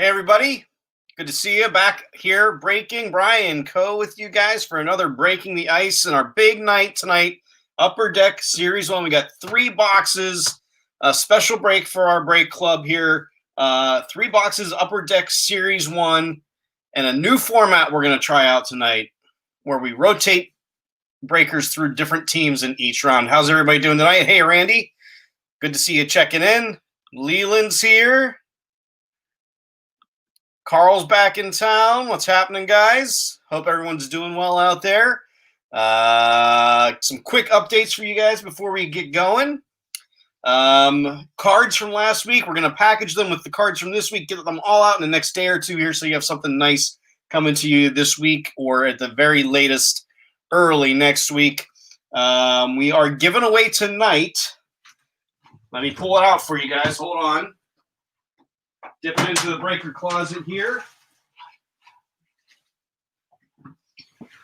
Hey, everybody. Good to see you back here. Breaking Brian Co. with you guys for another Breaking the Ice and our big night tonight. Upper Deck Series 1. We got 3 boxes, a special break for our break club here. 3 boxes, Upper Deck Series 1, and a new format we're going to try out tonight where we rotate breakers through different teams in each round. How's everybody doing tonight? Hey, Randy. Good to see you checking in. Leland's here. Carl's back in town. What's happening, guys? Hope everyone's doing well out there. Some quick updates for you guys before we get going. Cards from last week. We're going to package them with the cards from this week, get them all out in the next day or two here so you have something nice coming to you this week or at the very latest early next week. We are giving away tonight. Let me pull it out for you guys. Hold on. Dip it into the breaker closet here.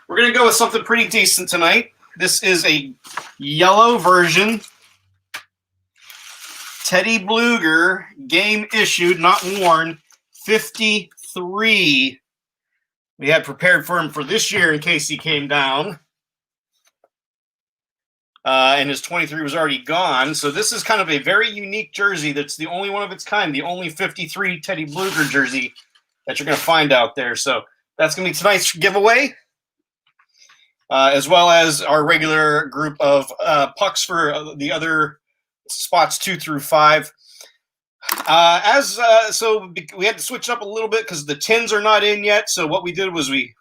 We're going to go with something pretty decent tonight. This is a yellow version. Teddy Bluger, game issued, not worn, 53. We had prepared for him for this year in case he came down. And his 23 was already gone. So this is kind of a very unique jersey that's the only one of its kind, the only 53 Teddy Bluger jersey that you're going to find out there. So that's going to be tonight's giveaway, as well as our regular group of pucks for the other spots 2 through 5. So we had to switch up a little bit because the tins are not in yet. So what we did was we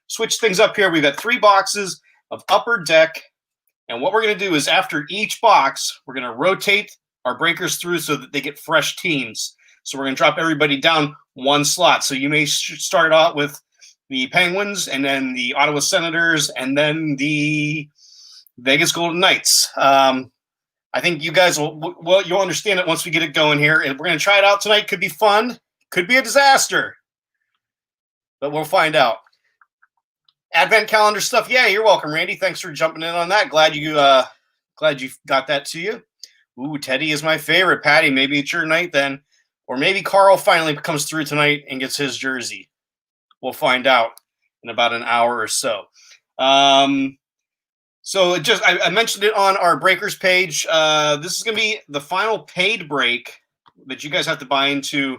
switched things up here. We've got 3 boxes of Upper Deck. And what we're going to do is after each box, we're going to rotate our breakers through so that they get fresh teams. So we're going to drop everybody down 1 slot. So you may start out with the Penguins and then the Ottawa Senators and then the Vegas Golden Knights. I think you guys you'll understand it once we get it going here. And we're going to try it out tonight. Could be fun. Could be a disaster. But we'll find out. Advent calendar stuff. Yeah, you're welcome, Randy. Thanks for jumping in on that. Glad you got that to you. Ooh, Teddy is my favorite. Patty, maybe it's your night then. Or maybe Carl finally comes through tonight and gets his jersey. We'll find out in about an hour or so. So I mentioned it on our breakers page. This is going to be the final paid break that you guys have to buy into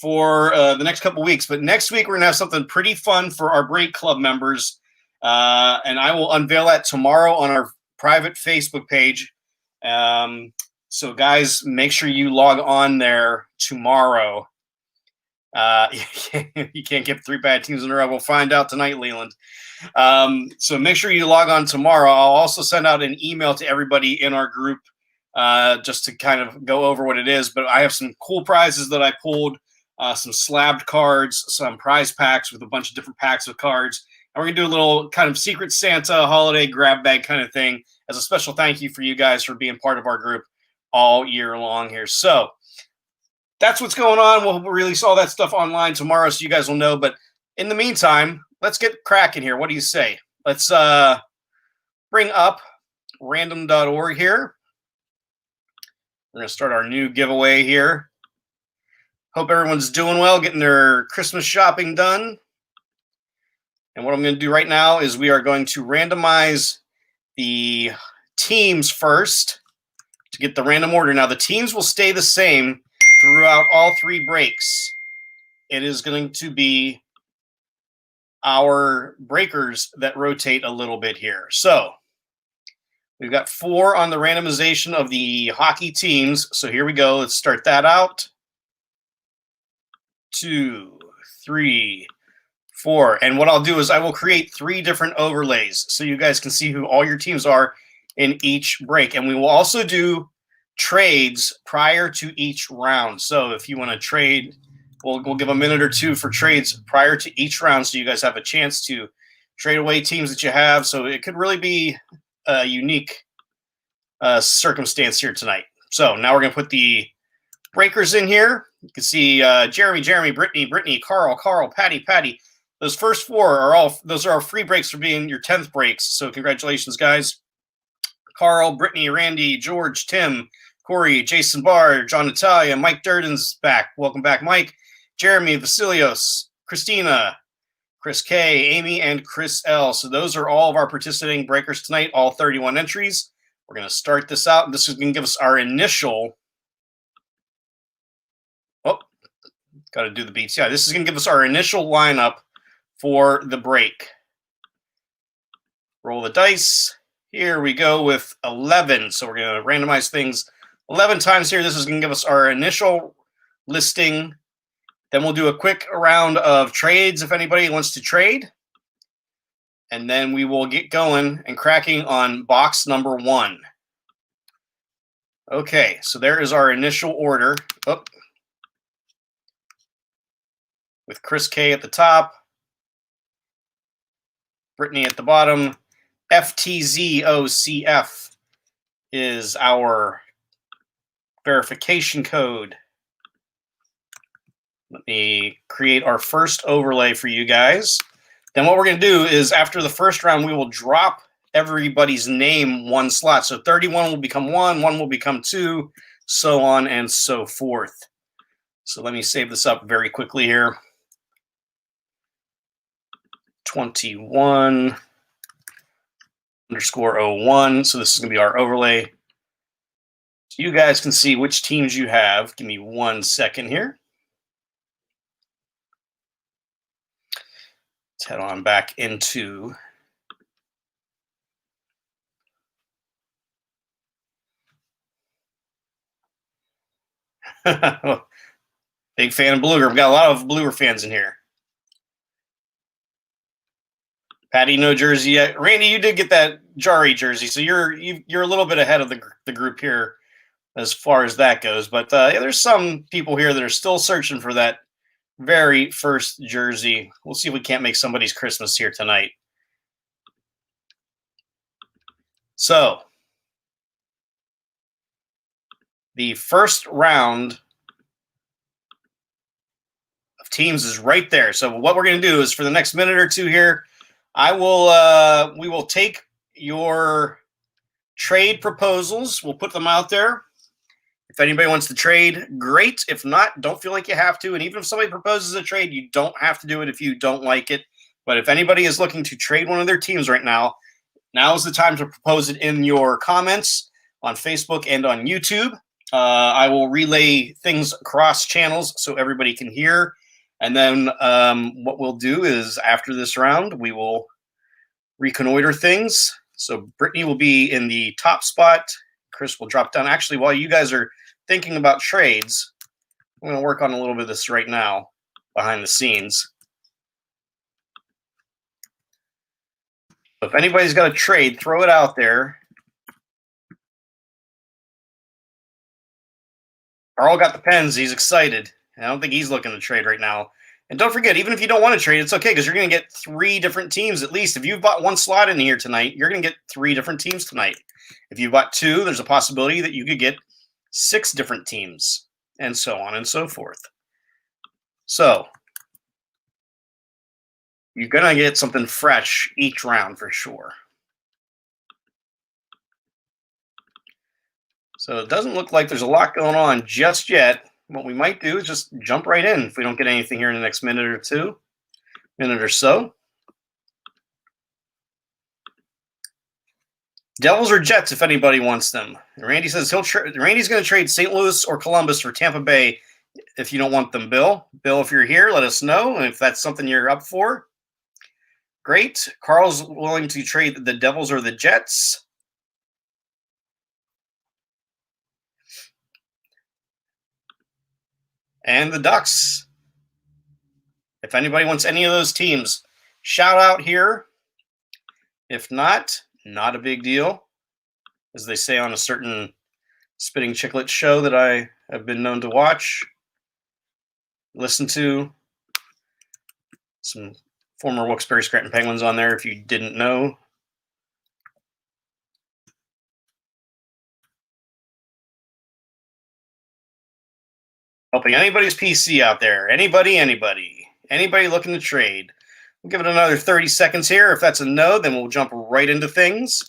for the next couple weeks. But next week, we're going to have something pretty fun for our break club members. And I will unveil that tomorrow on our private Facebook page. So, guys, make sure you log on there tomorrow. You can't get 3 bad teams in a row. We'll find out tonight, Leland. So make sure you log on tomorrow. I'll also send out an email to everybody in our group just to kind of go over what it is. But I have some cool prizes that I pulled. Some slabbed cards, some prize packs with a bunch of different packs of cards. And we're going to do a little kind of Secret Santa holiday grab bag kind of thing as a special thank you for you guys for being part of our group all year long here. So that's what's going on. We'll release all that stuff online tomorrow so you guys will know. But in the meantime, let's get cracking here. What do you say? Let's bring up random.org here. We're going to start our new giveaway here. Hope everyone's doing well, getting their Christmas shopping done. And what I'm going to do right now is we are going to randomize the teams first to get the random order. Now, the teams will stay the same throughout all 3 breaks. It is going to be our breakers that rotate a little bit here. So we've got 4 on the randomization of the hockey teams. So here we go. Let's start that out. 2, 3, 4. And what I'll do is I will create 3 different overlays so you guys can see who all your teams are in each break. And we will also do trades prior to each round. So if you want to trade, we'll give a minute or 2 for trades prior to each round so you guys have a chance to trade away teams that you have. So it could really be a unique circumstance here tonight. So now we're going to put the breakers in here. You can see Jeremy, Brittany, Carl, Patty. Those first 4 are those are our free breaks for being your 10th breaks. So congratulations, guys. Carl, Brittany, Randy, George, Tim, Corey, Jason Barr, John Natalia, Mike Durden's back. Welcome back, Mike. Jeremy, Vasilios, Christina, Chris K, Amy, and Chris L. So those are all of our participating breakers tonight, all 31 entries. We're going to start this out. This is going to give us our initial. Oh, got to do the beats. Yeah, this is going to give us our initial lineup for the break. Roll the dice. Here we go with 11. So we're going to randomize things 11 times here. This is going to give us our initial listing. Then we'll do a quick round of trades if anybody wants to trade. And then we will get going and cracking on box number 1. Okay, so there is our initial order. Oh. With Chris K at the top. Brittany at the bottom. FTZOCF is our verification code. Let me create our first overlay for you guys. Then what we're going to do is after the first round, we will drop everybody's name 1 slot. So 31 will become 1, 1 will become 2, so on and so forth. So let me save this up very quickly here. 21 _ 01. So this is going to be our overlay. So you guys can see which teams you have. Give me 1 second here. Let's head on back into big fan of Bluger. We've got a lot of Bluger fans in here. Patty, no jersey yet. Randy, you did get that Jari jersey, so you're a little bit ahead of the group here as far as that goes. But yeah, there's some people here that are still searching for that very first jersey. We'll see if we can't make somebody's Christmas here tonight. So the first round of teams is right there. So what we're going to do is for the next minute or two here, we will take your trade proposals. We'll put them out there. If anybody wants to trade, great. If not, don't feel like you have to. And even if somebody proposes a trade, you don't have to do it if you don't like it. But if anybody is looking to trade one of their teams right now, now is the time to propose it in your comments on Facebook and on YouTube. I will relay things across channels so everybody can hear. And then what we'll do is after this round, we will reconnoiter things. So Brittany will be in the top spot. Chris will drop down. Actually, while you guys are thinking about trades, I'm going to work on a little bit of this right now behind the scenes. If anybody's got a trade, throw it out there. Carl got the pens. He's excited. I don't think he's looking to trade right now. And don't forget, even if you don't want to trade, it's okay because you're going to get 3 different teams at least. If you've bought 1 slot in here tonight, you're going to get 3 different teams tonight. If you bought 2, there's a possibility that you could get 6 different teams, and so on and so forth. So you're going to get something fresh each round for sure. So it doesn't look like there's a lot going on just yet. What we might do is just jump right in if we don't get anything here in the next minute or so. Devils or Jets, if anybody wants them. Randy says Randy's going to trade St. Louis or Columbus for Tampa Bay if you don't want them, Bill. Bill, if you're here, let us know. And if that's something you're up for, great. Carl's willing to trade the Devils or the Jets. And the Ducks. If anybody wants any of those teams, shout out here. If not, not a big deal, as they say on a certain Spitting Chiclet show that I have been known to watch, listen to. Some former Wilkes-Barre Scranton Penguins on there if you didn't know. Helping anybody's PC out there. Anybody looking to trade. We'll give it another 30 seconds here. If that's a no, then we'll jump right into things.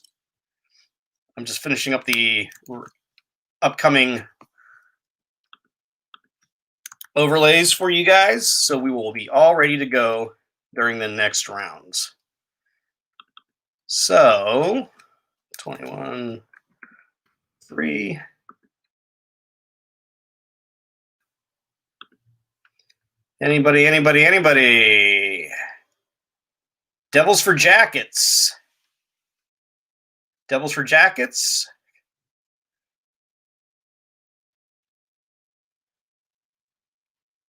I'm just finishing up the upcoming overlays for you guys, so we will be all ready to go during the next rounds. So 21, 3. Anybody? Devils for Jackets. Devils for Jackets.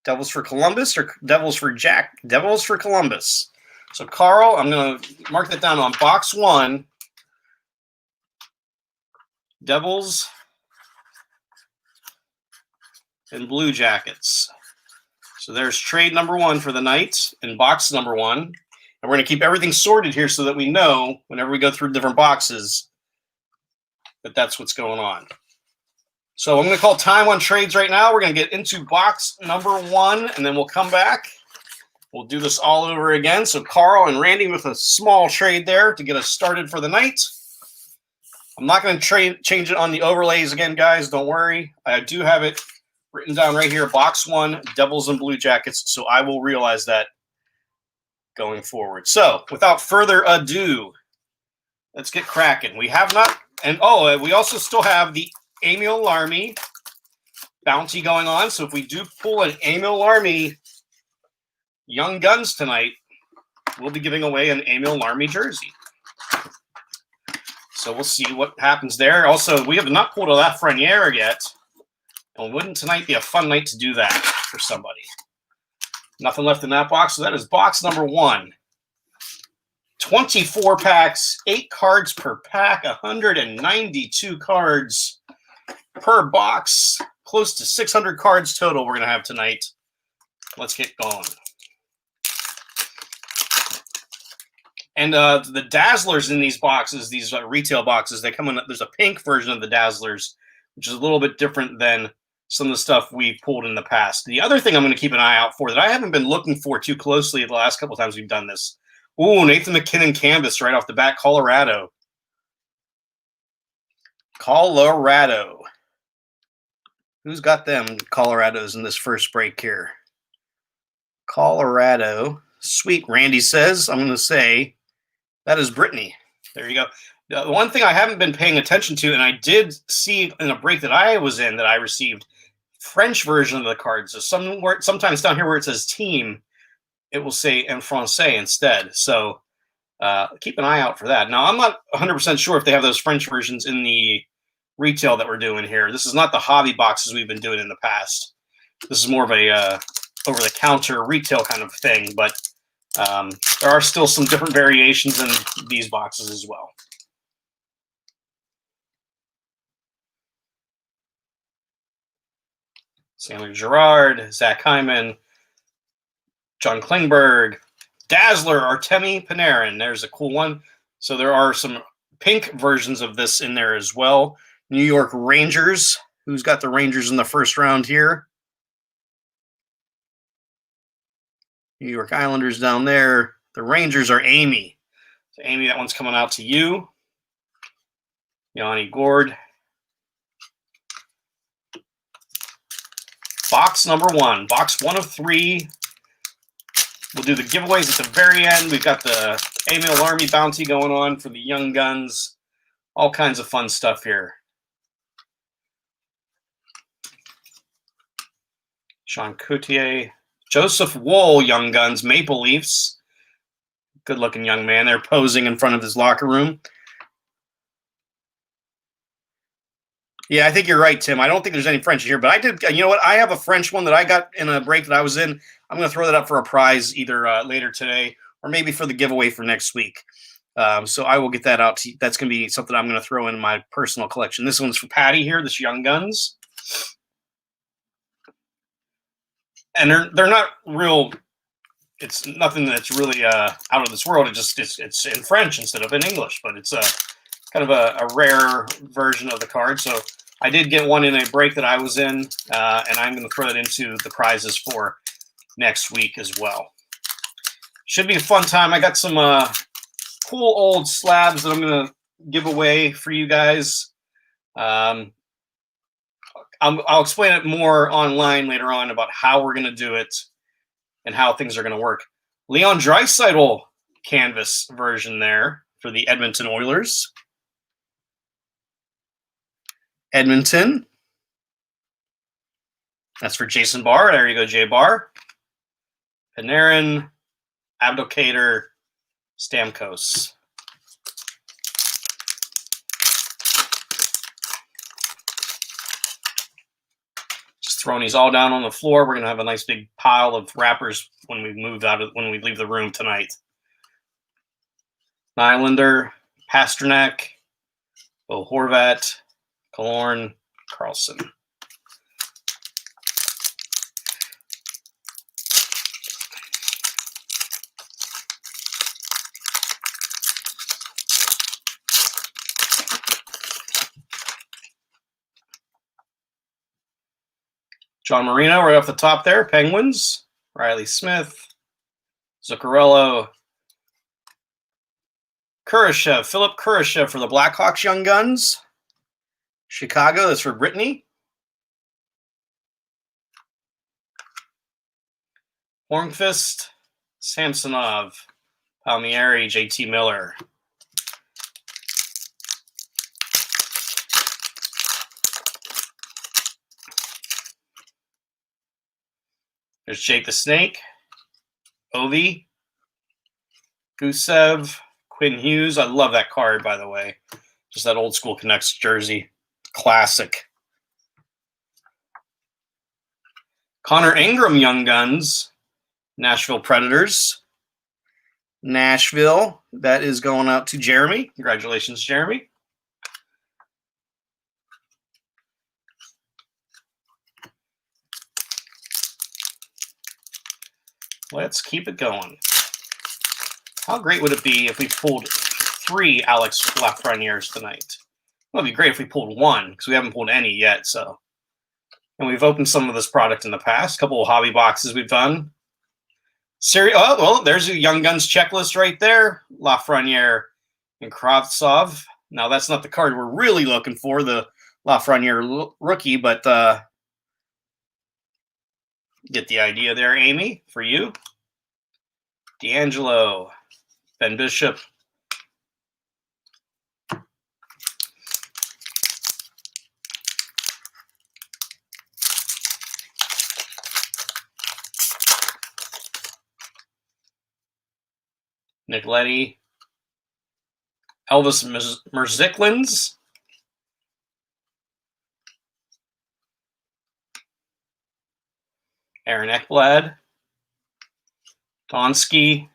Devils for Columbus or Devils for Devils for Columbus. So, Carl, I'm going to mark that down on box 1. Devils and Blue Jackets. So there's trade number 1 for the night in box number 1. And we're going to keep everything sorted here so that we know whenever we go through different boxes that that's what's going on. So I'm going to call time on trades right now. We're going to get into box number 1, and then we'll come back. We'll do this all over again. So Carl and Randy with a small trade there to get us started for the night. I'm not going to change it on the overlays again, guys. Don't worry. I do have it written down right here, box 1, Devils and Blue Jackets. So I will realize that going forward. So without further ado, let's get cracking. We have not, and we also still have the Emil Larmy bounty going on. So if we do pull an Emil Larmy Young Guns tonight, we'll be giving away an Emil Larmy jersey. So we'll see what happens there. Also, we have not pulled a Lafreniere yet. And wouldn't tonight be a fun night to do that for somebody? Nothing left in that box. So that is box number 1. 24 packs, 8 cards per pack, 192 cards per box. Close to 600 cards total we're going to have tonight. Let's get going. And the Dazzlers in these boxes, these retail boxes, they come in. There's a pink version of the Dazzlers, which is a little bit different than some of the stuff we've pulled in the past. The other thing I'm going to keep an eye out for that I haven't been looking for too closely the last couple of times we've done this. Ooh, Nathan McKinnon canvas right off the bat, Colorado. Colorado. Who's got them Colorados in this first break here? Colorado. Sweet, Randy says. I'm going to say that is Brittany. There you go. The one thing I haven't been paying attention to, and I did see in a break that I was in that I received, French version of the cards. So sometimes down here where it says team, it will say en français instead. So keep an eye out for that. Now, I'm not 100% sure if they have those French versions in the retail that we're doing here. This is not the hobby boxes we've been doing in the past. This is more of a over-the-counter retail kind of thing, but there are still some different variations in these boxes as well. Samuel Girard, Zach Hyman, John Klingberg, Dazzler, Artemi Panarin. There's a cool one. So there are some pink versions of this in there as well. New York Rangers. Who's got the Rangers in the first round here? New York Islanders down there. The Rangers are Amy. So Amy, that one's coming out to you. Yanni Gord. Box number 1. Box 1 of 3. We'll do the giveaways at the very end. We've got the Emil Larmy bounty going on for the Young Guns. All kinds of fun stuff here. Sean Coutier. Joseph Woll, Young Guns, Maple Leafs. Good-looking young man. They're posing in front of his locker room. Yeah, I think you're right, Tim. I don't think there's any French here, but I did. You know what? I have a French one that I got in a break that I was in. I'm going to throw that up for a prize either later today or maybe for the giveaway for next week. So I will get that out to you. That's going to be something I'm going to throw in my personal collection. This one's for Patty here, this Young Guns. And they're not real. It's nothing that's really out of this world. It's in French instead of in English, but it's kind of a rare version of the card. So I did get one in a break that I was in, and I'm going to throw that into the prizes for next week as well. Should be a fun time. I got some cool old slabs that I'm going to give away for you guys. I'll explain it more online later on about how we're going to do it and how things are going to work. Leon Draisaitl canvas version there for the Edmonton Oilers. Edmonton. That's for Jason Barr. There you go, Jay Barr. Panarin, Abdelkader, Stamkos. Just throwing these all down on the floor. We're gonna have a nice big pile of wrappers when we when we leave the room tonight. Nylander, Pasternak, Bo Horvat, Killorn, Carlson. John Marino right off the top there. Penguins. Riley Smith. Zuccarello. Kurashev. Philip Kurashev for the Blackhawks Young Guns. Chicago. That's for Brittany. Hornqvist. Samsonov. Palmieri. JT Miller. There's Jake the Snake, Ovi, Gusev, Quinn Hughes. I love that card, by the way. Just that old school Canucks jersey. Classic. Connor Ingram, Young Guns, Nashville Predators. Nashville. That is going out to Jeremy. Congratulations, Jeremy. Let's keep it going. How great would it be if we pulled 3 Alex Lafrenières tonight? Well, it'd be great if we pulled 1, because we haven't pulled any yet. So, and we've opened some of this product in the past. A couple of hobby boxes we've done. Oh, well, there's a Young Guns checklist right there. Lafrenière and Kravtsov. Now, that's not the card we're really looking for, the Lafrenière rookie, but get the idea there, Amy, for you. D'Angelo, Ben Bishop. Nick Leddy. Elvis Merziklin's. Aaron Ekblad, Donskey,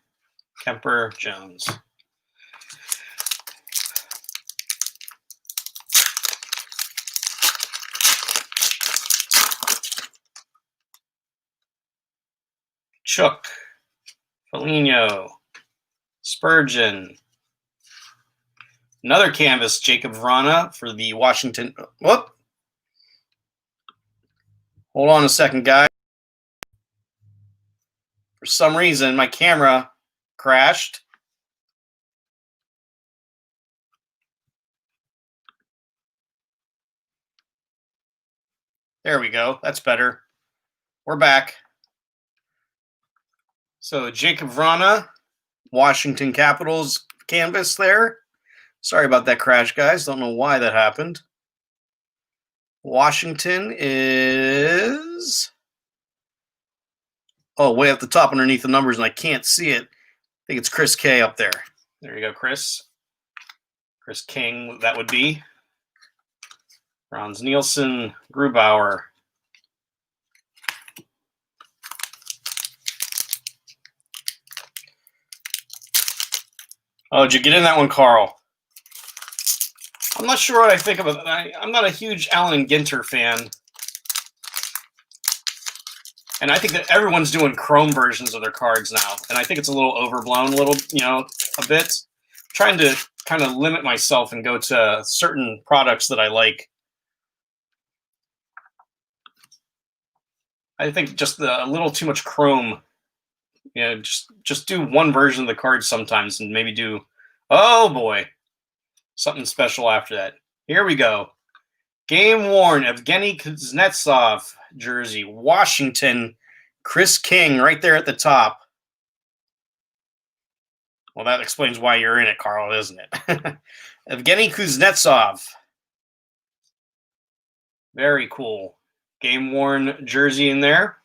Kemper, Jones. Chook, Foligno, Spurgeon. Another canvas, Jacob Vrana for the Washington. Whoop. Hold on a second, guys. For some reason, my camera crashed. There we go. That's better. We're back. So Jacob Vrana, Washington Capitals canvas there. Sorry about that crash, guys. Don't know why that happened. Washington is... oh, way up the top underneath the numbers, and I can't see it. I think it's Chris K up there. There you go, Chris. Chris King, that would be. Franz Nielsen, Grubauer. Oh, did you get in that one, Carl? I'm not sure what I think of it. I'm not a huge Allen and Ginter fan. And I think that everyone's doing Chrome versions of their cards now. And I think it's a little overblown, a bit. I'm trying to kind of limit myself and go to certain products that I like. I think just a little too much Chrome. Just do one version of the card sometimes and maybe do, oh boy, something special after that. Here we go. Game worn Evgeny Kuznetsov jersey. Washington, Chris King right there at the top. Well, that explains why you're in it, Carl, doesn't it? Evgeny Kuznetsov. Very cool. Game worn jersey in there.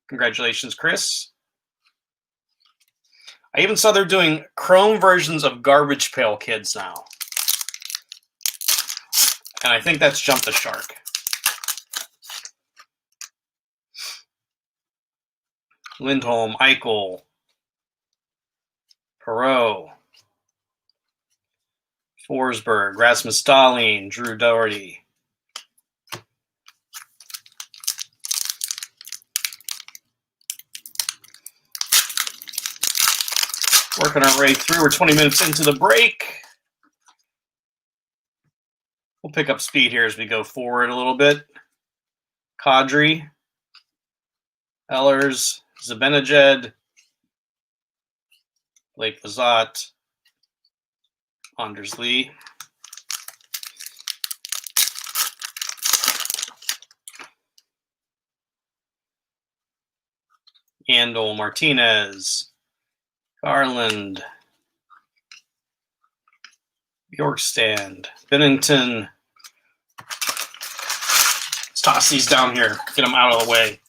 Congratulations, Chris. I even saw they're doing chrome versions of Garbage Pail Kids now. And I think that's Jump the Shark. Lindholm, Eichel, Perot, Forsberg, Rasmus Dahlin, Drew Dougherty. Working our way through. We're 20 minutes into the break. We'll pick up speed here as we go forward a little bit. Kadri, Ellers, Zibanejad, Blake Lizotte, Anders Lee. Andel, Martinez, Garland, Bjorkstrand, Bennington. Let's toss these down here. Get them out of the way.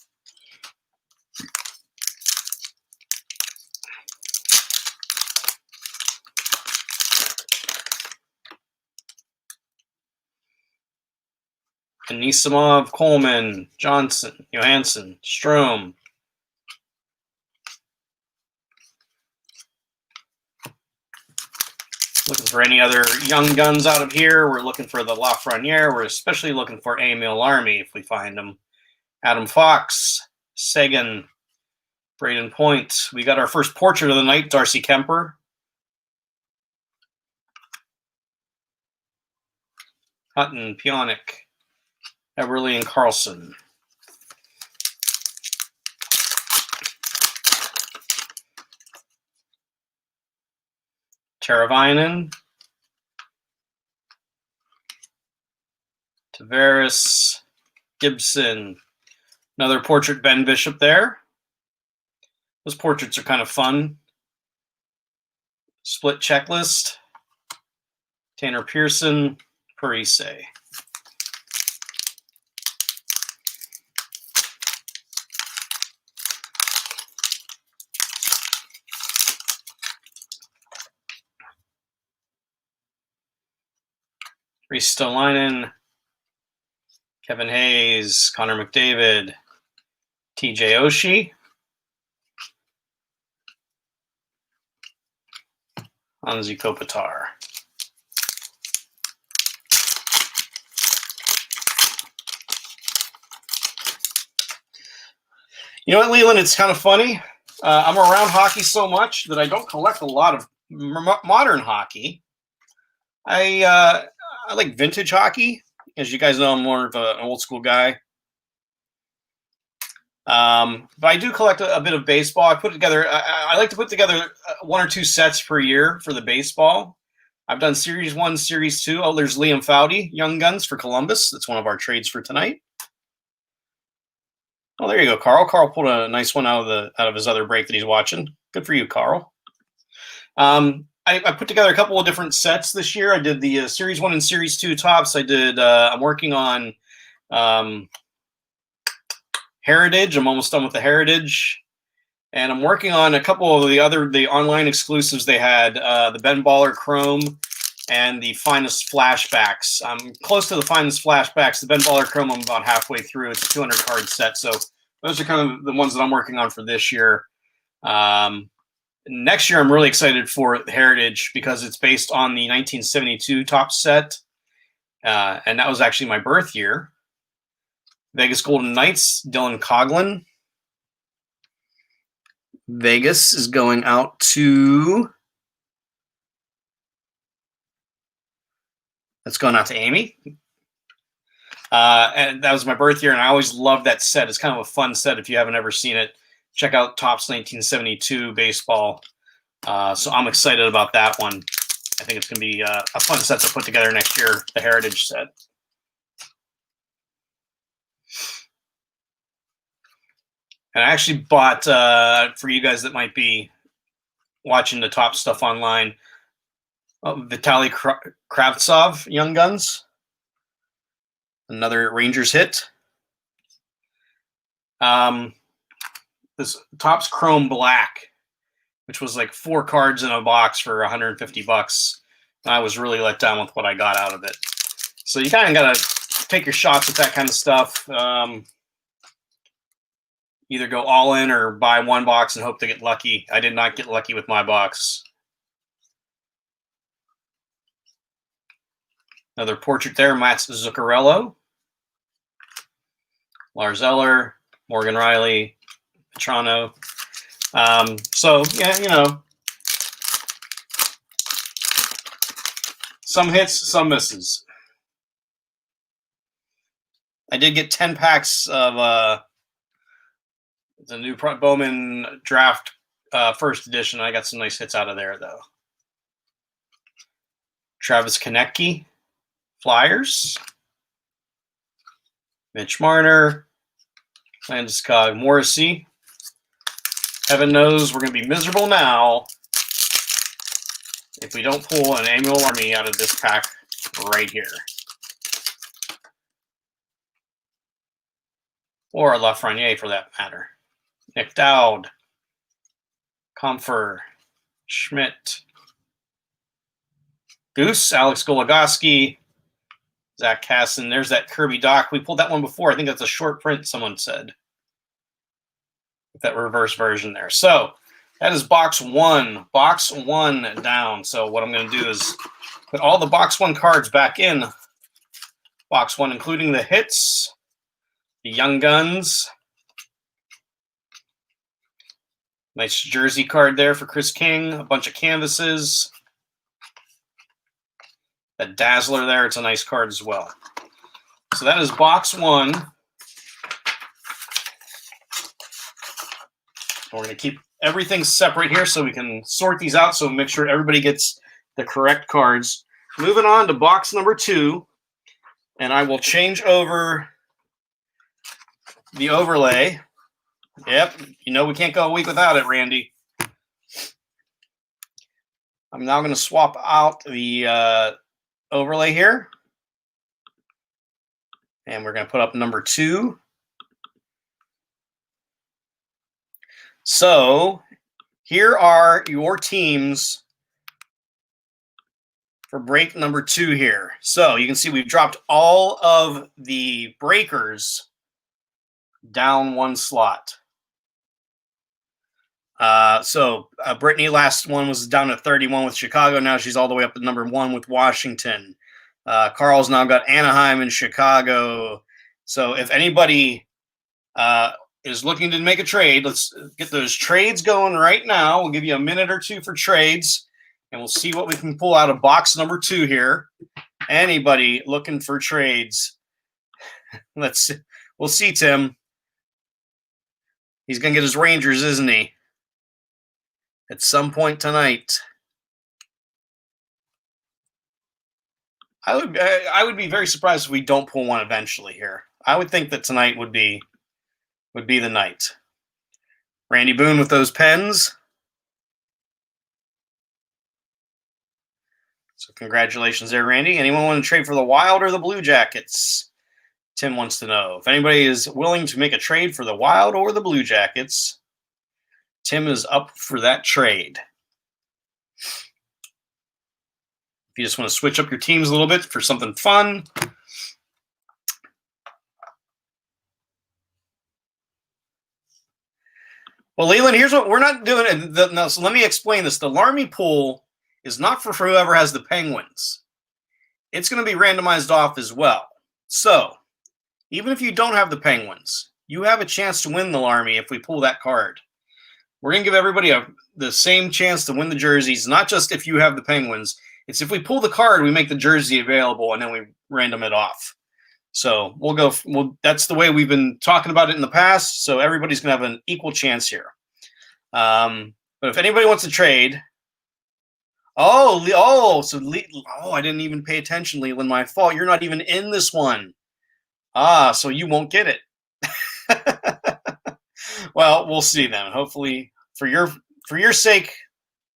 Anisimov, Coleman, Johnson, Johansson, Strome. Looking for any other young guns out of here. We're looking for the Lafreniere. We're especially looking for Emil Army if we find them. Adam Fox, Sagan, Braden Point. We got our first portrait of the night, Darcy Kemper. Hutton, Pionk, Eberle, and Carlson. Teravainen, Tavares, Gibson. Another portrait, Ben Bishop there. Those portraits are kind of fun. Split checklist. Tanner Pearson, Parise. Ristolainen, Kevin Hayes, Connor McDavid, TJ Oshie, Anze Kopitar. You know what, Leland? It's kind of funny. I'm around hockey so much that I don't collect a lot of modern hockey. I like vintage hockey. As you guys know, I'm more of an old school guy. But I do collect a bit of baseball. I put together. I like to put together 1 or 2 sets per year for the baseball. I've done Series 1, Series 2. Oh, there's Liam Foudy, Young Guns for Columbus. That's one of our trades for tonight. Oh, there you go, Carl. Carl pulled a nice one out of his other break that he's watching. Good for you, Carl. I put together a couple of different sets this year. I did the Series 1 and Series 2 tops. I'm working on Heritage. I'm almost done with the Heritage. And I'm working on a couple of the online exclusives they had, the Ben Baller Chrome and the Finest Flashbacks. I'm close to the Finest Flashbacks. The Ben Baller Chrome, I'm about halfway through. It's a 200 card set. So those are kind of the ones that I'm working on for this year. Next year, I'm really excited for the Heritage because it's based on the 1972 top set. And that was actually my birth year. Vegas Golden Knights, Dylan Coghlan. Vegas is going out to... That's going out to Amy. And that was my birth year, and I always loved that set. It's kind of a fun set if you haven't ever seen it. Check out Topps 1972 baseball. So I'm excited about that one. I think it's going to be a fun set to put together next year, the Heritage set. And I actually bought, for you guys that might be watching the top stuff online, Vitaly Kravtsov, Young Guns. Another Rangers hit. This Topps Chrome Black, which was like 4 cards in a box for $150. I was really let down with what I got out of it. So you kind of got to take your shots with that kind of stuff. Either go all in or buy one box and hope to get lucky. I did not get lucky with my box. Another portrait there, Mats Zuccarello, Lars Eller, Morgan Riley, Petrano. So, yeah, you know, some hits, some misses. I did get 10 packs of the new Bowman Draft first edition. I got some nice hits out of there, though. Travis Konecki, Flyers. Mitch Marner, Landeskog, Morrissey. Heaven knows we're going to be miserable now if we don't pull an Emil Army out of this pack right here. Or a Lafreniere, for that matter. Nick Dowd, Comfer, Schmidt, Goose, Alex Goligoski, Zach Kasson. There's that Kirby Doc. We pulled that one before. I think that's a short print, someone said. With that reverse version there. So that is box 1. Box 1 down. So what I'm going to do is put all the box 1 cards back in box 1, including the hits, the Young Guns. Nice jersey card there for Chris King. A bunch of canvases. That Dazzler there, it's a nice card as well. So that is box 1. We're going to keep everything separate here so we can sort these out, so make sure everybody gets the correct cards. Moving on to box number 2, and I will change over the overlay. Yep, you know we can't go a week without it, Randy. I'm now going to swap out the overlay here. And we're going to put up number 2. So here are your teams for break number 2 here. So you can see we've dropped all of the breakers down 1 slot. Brittany, last one was down at 31 with Chicago. Now she's all the way up to number 1 with Washington. Carl's now got Anaheim and Chicago. So if anybody is looking to make a trade, let's get those trades going right now. We'll give you a minute or 2 for trades, and we'll see what we can pull out of box number 2 here. Anybody looking for trades? We'll see, Tim. He's going to get his Rangers, isn't he? At some point tonight. I would be very surprised if we don't pull one eventually here. I would think that tonight would be the night. Randy Boone with those pens. So congratulations there, Randy. Anyone want to trade for the Wild or the Blue Jackets? Tim wants to know. If anybody is willing to make a trade for the Wild or the Blue Jackets, Tim is up for that trade. If you just want to switch up your teams a little bit for something fun. Well, Leland, here's what we're not doing. So let me explain this. The Larmy pool is not for whoever has the Penguins. It's going to be randomized off as well. So even if you don't have the Penguins, you have a chance to win the Larmy if we pull that card. We're going to give everybody the same chance to win the jerseys, not just if you have the Penguins. It's if we pull the card, we make the jersey available, and then we random it off. So that's the way we've been talking about it in the past. So everybody's going to have an equal chance here. But if anybody wants to trade, I didn't even pay attention, Leland. My fault. You're not even in this one. So you won't get it. Well, we'll see then. Hopefully, for your sake,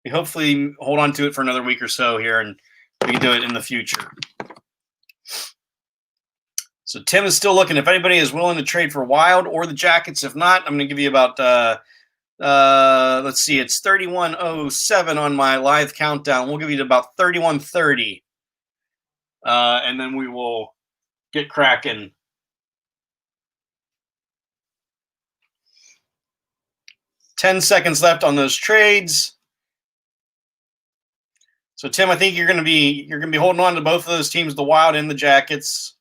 we hopefully hold on to it for another week or so here, and we can do it in the future. So Tim is still looking. If anybody is willing to trade for Wild or the Jackets, if not, I'm going to give you about let's see, it's 31:07 on my live countdown. We'll give you about 31:30, and then we will get cracking. $10 seconds left on those trades. So Tim, I think you're going to be holding on to both of those teams, the Wild and the Jackets.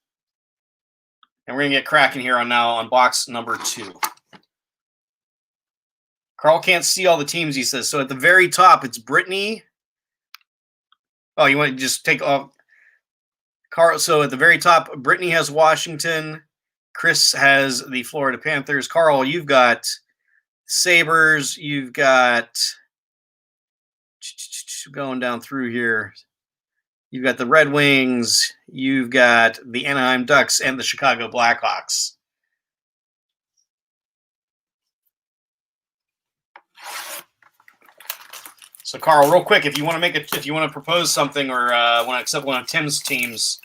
And we're going to get cracking here on box number 2. Carl can't see all the teams, he says. So at the very top, it's Brittany. Oh, you want to just take off Carl? So at the very top, Brittany has Washington. Chris has the Florida Panthers. Carl, you've got Sabres. You've got, going down through here, you've got the Red Wings. You've got the Anaheim Ducks and the Chicago Blackhawks. So, Carl, real quick, if you want to propose something or want to accept one of Tim's teams,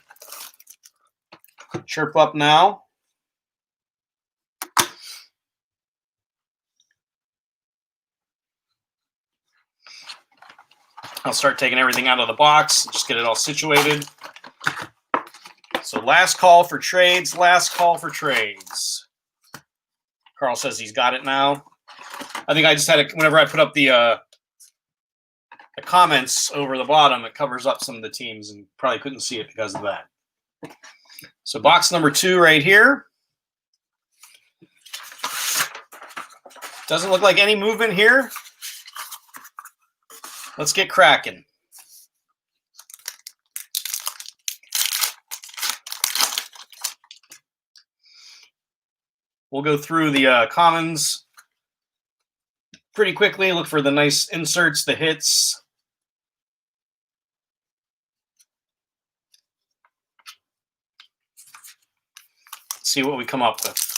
chirp up now. I'll start taking everything out of the box, just get it all situated. So, last call for trades. Last call for trades. Carl says he's got it now. I think I just had whenever I put up the comments over the bottom, it covers up some of the teams and probably couldn't see it because of that. So box number 2 right here. Doesn't look like any movement here. Let's get cracking. We'll go through the commons pretty quickly. Look for the nice inserts, the hits. See what we come up with.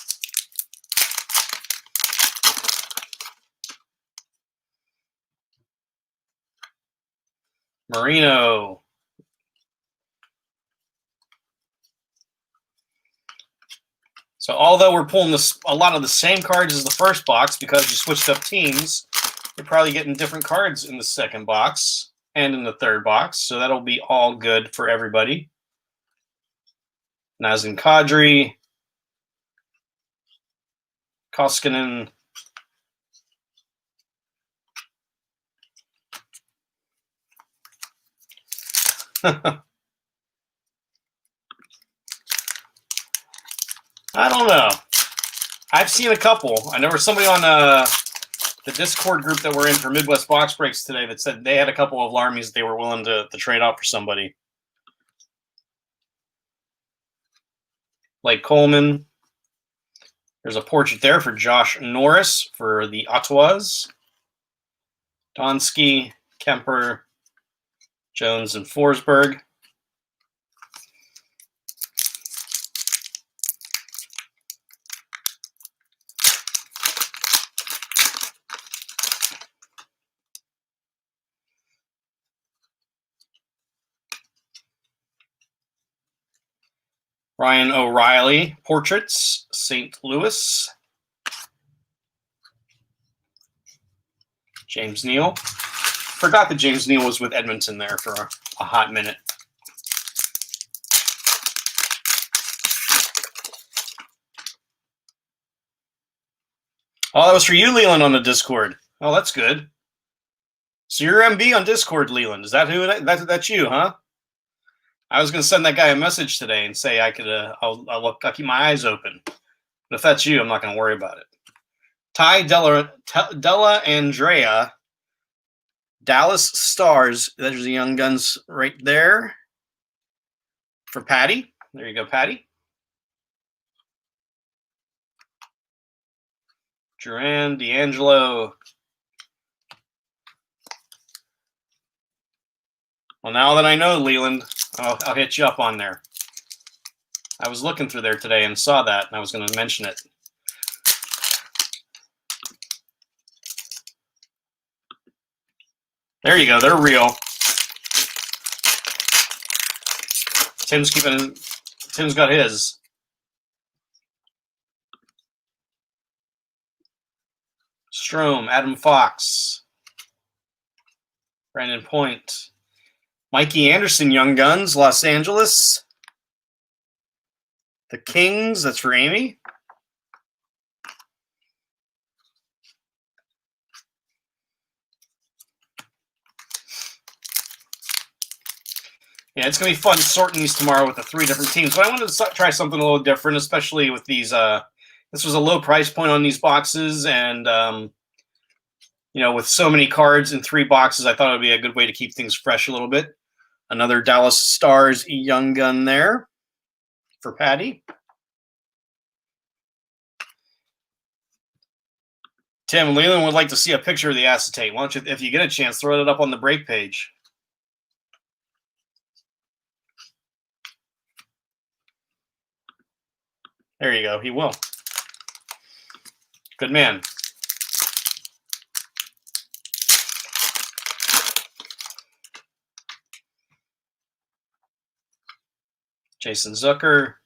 Marino. So although we're pulling a lot of the same cards as the first box because you switched up teams, you're probably getting different cards in the second box and in the third box. So that'll be all good for everybody. Nazem Kadri. Koskinen. I don't know. I've seen a couple. I know there was somebody on the Discord group that we're in for Midwest Box Breaks today that said they had a couple of Larmies they were willing to trade out for somebody. Blake Coleman. There's a portrait there for Josh Norris for the Ottawas. Donskey, Kemper, Jones, and Forsberg. Ryan O'Reilly, portraits, St. Louis. James Neal. Forgot that James Neal was with Edmonton there for a hot minute. Oh, that was for you, Leland, on the Discord. Oh, that's good. So you're MB on Discord, Leland. Is that who? That's you, huh? I was going to send that guy a message today and say I could. I'll keep my eyes open. But if that's you, I'm not going to worry about it. Ty Della Andrea, Dallas Stars. There's the Young Guns right there. For Patty. There you go, Patty. Duran, D'Angelo. Well, now that I know, Leland, I'll hit you up on there. I was looking through there today and saw that, and I was going to mention it. There you go. They're real. Tim's got his. Strom, Adam Fox, Brandon Point, Mikey Anderson, Young Guns, Los Angeles. The Kings, that's for Amy. Yeah, it's going to be fun sorting these tomorrow with the 3 different teams. But I wanted to try something a little different, especially with these. This was a low price point on these boxes. And, you know, with so many cards in 3 boxes, I thought it would be a good way to keep things fresh a little bit. Another Dallas Stars Young Gun there for Patty. Tim, Leland would like to see a picture of the acetate. Why don't you, if you get a chance, throw it up on the break page. There you go. He will. Good man. Jason Zucker,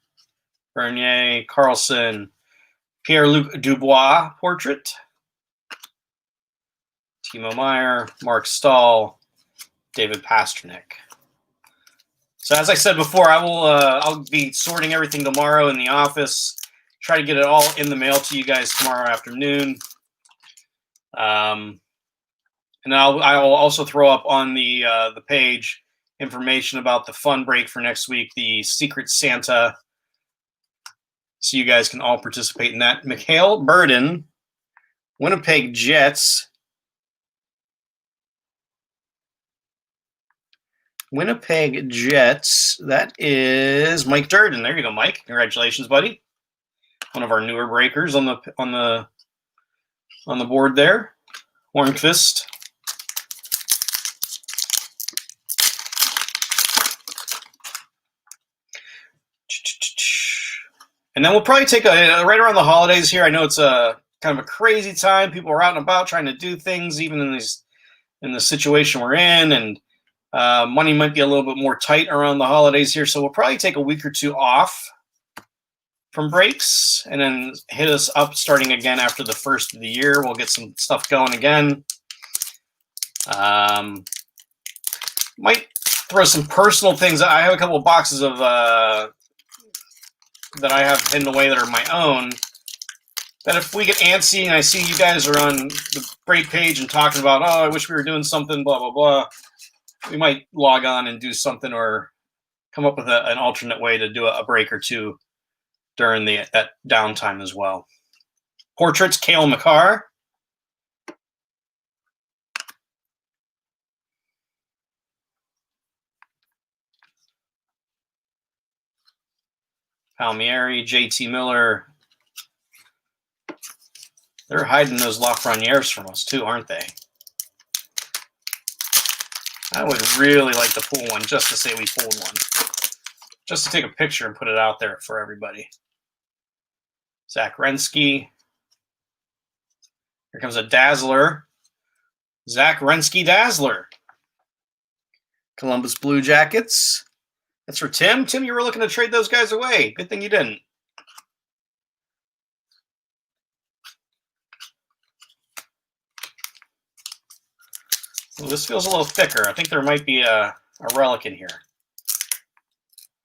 Bernier, Carlson, Pierre-Luc Dubois portrait, Timo Meyer, Mark Stahl, David Pasternak. So as I said before, I'll be sorting everything tomorrow in the office. Try to get it all in the mail to you guys tomorrow afternoon. And I will also throw up on the page information about the fun break for next week, the Secret Santa, so you guys can all participate in that. Mikhail Burden, Winnipeg Jets. Winnipeg Jets. That is Mike Durden. There you go, Mike. Congratulations, buddy. One of our newer breakers on the board there. Hornqvist. And then we'll probably take right around the holidays here. I know it's a kind of a crazy time. People are out and about trying to do things, even in the situation we're in, and money might be a little bit more tight around the holidays here. So we'll probably take a week or 2 off from breaks and then hit us up starting again after the first of the year. We'll get some stuff going again. Might throw some personal things. I have a couple of boxes of that I have hidden away that are my own, that if we get antsy and I see you guys are on the break page and talking about, oh, I wish we were doing something, blah, blah, blah, we might log on and do something or come up with an alternate way to do a break or 2 during that downtime as well. Portraits, Cale Makar. Palmieri, JT Miller. They're hiding those Lafrenières from us too, aren't they? I would really like to pull one just to say we pulled one. Just to take a picture and put it out there for everybody. Zach Renski. Here comes a Dazzler. Zach Renski Dazzler. Columbus Blue Jackets. That's for Tim. Tim, you were looking to trade those guys away. Good thing you didn't. Well, this feels a little thicker. I think there might be a relic in here.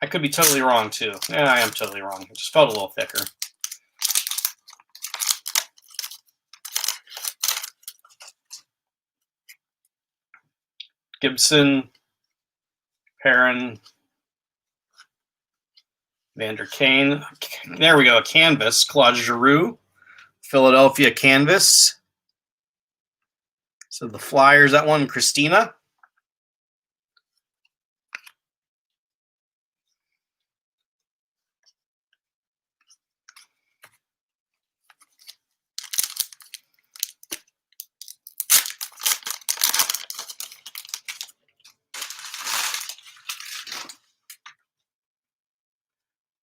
I could be totally wrong, too. Yeah, I am totally wrong. It just felt a little thicker. Gibson, Perrin, Vander Kane. There we go, a canvas. Claude Giroux, Philadelphia canvas. So the Flyers, that one, Christina.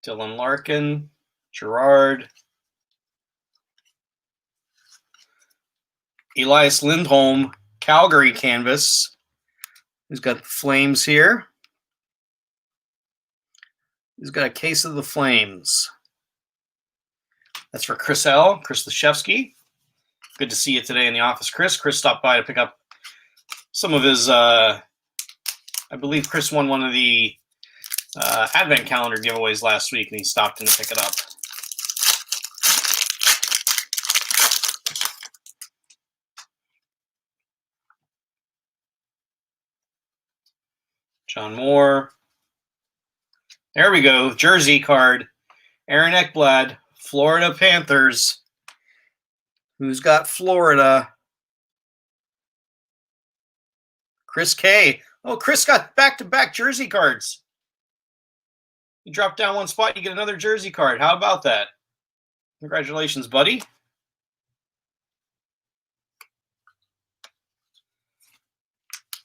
Dylan Larkin, Gerard, Elias Lindholm, Calgary canvas. Who's got the Flames here? Who's got a case of the Flames? That's for Chris L. Chris Leshevsky. Good to see you today in the office, Chris. Chris stopped by to pick up some of his, I believe Chris won one of the Advent calendar giveaways last week, and he stopped in to pick it up. John Moore. There we go. Jersey card. Aaron Ekblad, Florida Panthers. Who's got Florida? Chris K. Oh, Chris got back-to-back jersey cards. You drop down one spot, you get another jersey card. How about that? Congratulations, buddy.